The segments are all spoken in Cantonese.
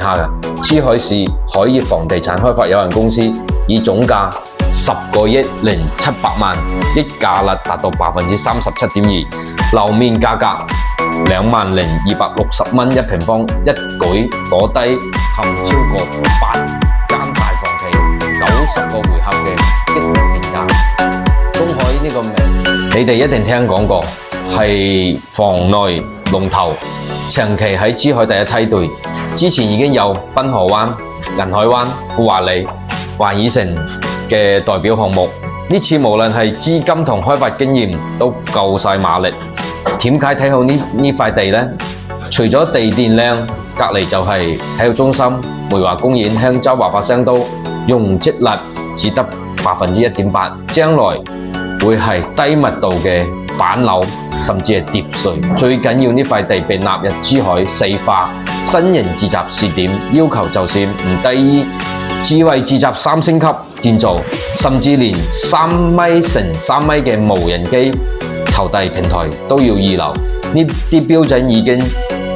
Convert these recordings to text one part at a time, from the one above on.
下嘅珠海市海業房地產開發有限公司以總價10個億零700萬，溢價率達到37.2%，樓面價格20,260蚊一平方，一舉攞低含超過8間大房企90個回合嘅激烈評價。中海呢個名你哋一定聽講過，係房內龍頭，長期喺珠海第一梯隊。之前已經有濱河灣、銀海灣、富華里、環以城嘅代表項目。呢次無論係資金同開發經驗都夠晒馬力。點解睇好呢塊地呢？除咗地電靚，隔離就係體育中心、梅華公園、香洲話發商都容積率只得1.8%，將來會係低密度嘅板樓，甚至係疊墅。最緊要呢塊地被納入珠海4化新型住宅試點，要求就是唔低於智慧住宅3星級建造，甚至連3米乘3米嘅無人機投遞平台都要2樓。呢啲標準已經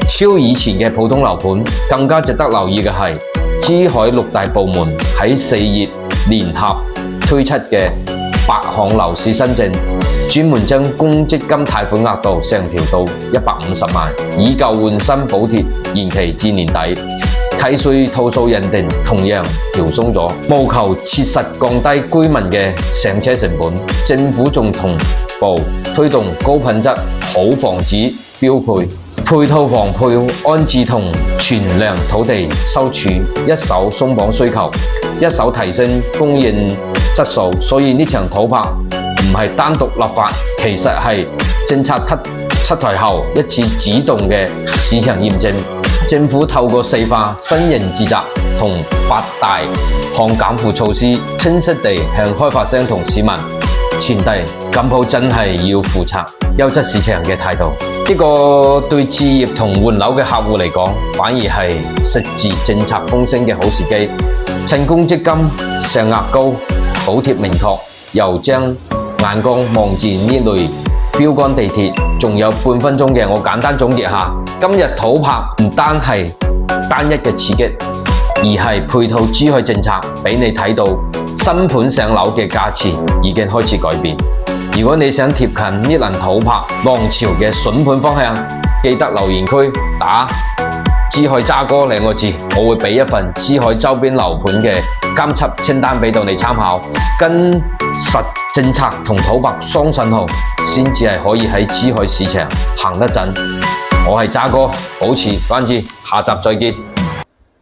超以前嘅普通樓盤。更加值得留意嘅係，珠海6大部門喺4月聯合推出嘅8項樓市新政，專門將公積金貸款額度上調到150萬，以舊換新補貼延期至年底，契稅套數認定同樣調鬆咗，務求切實降低居民嘅上車成本。政府仲同步推動高品質好房子標配，配套房配安置同存量土地收儲，一手鬆綁需求，一手提升供應質素。所以呢場土拍唔係單獨立法，其實係政策出台後一次主動嘅市場驗證。政府透過4化新型住宅同8大項減負措施，清晰地向開發商同市民傳遞緊鋪真係要負責、優質市場嘅態度。呢個對置業同換樓嘅客戶嚟講，反而係食住政策風聲嘅好時機。趁公積金上額高、補貼明確，又將眼光望住呢類標杆地鐵，仲有半分鐘嘅，我簡單總結下。今日土拍唔單係單一嘅刺激，而係配套珠海政策俾你睇到新盤上樓嘅價錢已經開始改變。如果你想貼近呢輪土拍浪潮嘅筍盤方向，記得留言區打珠海渣哥2個字，我會俾一份珠海周邊樓盤嘅監測清單俾到你參考。跟實政策同土拍雙信號，先至係可以喺珠海市場行得陣。我係渣哥，保持關注，下集再見。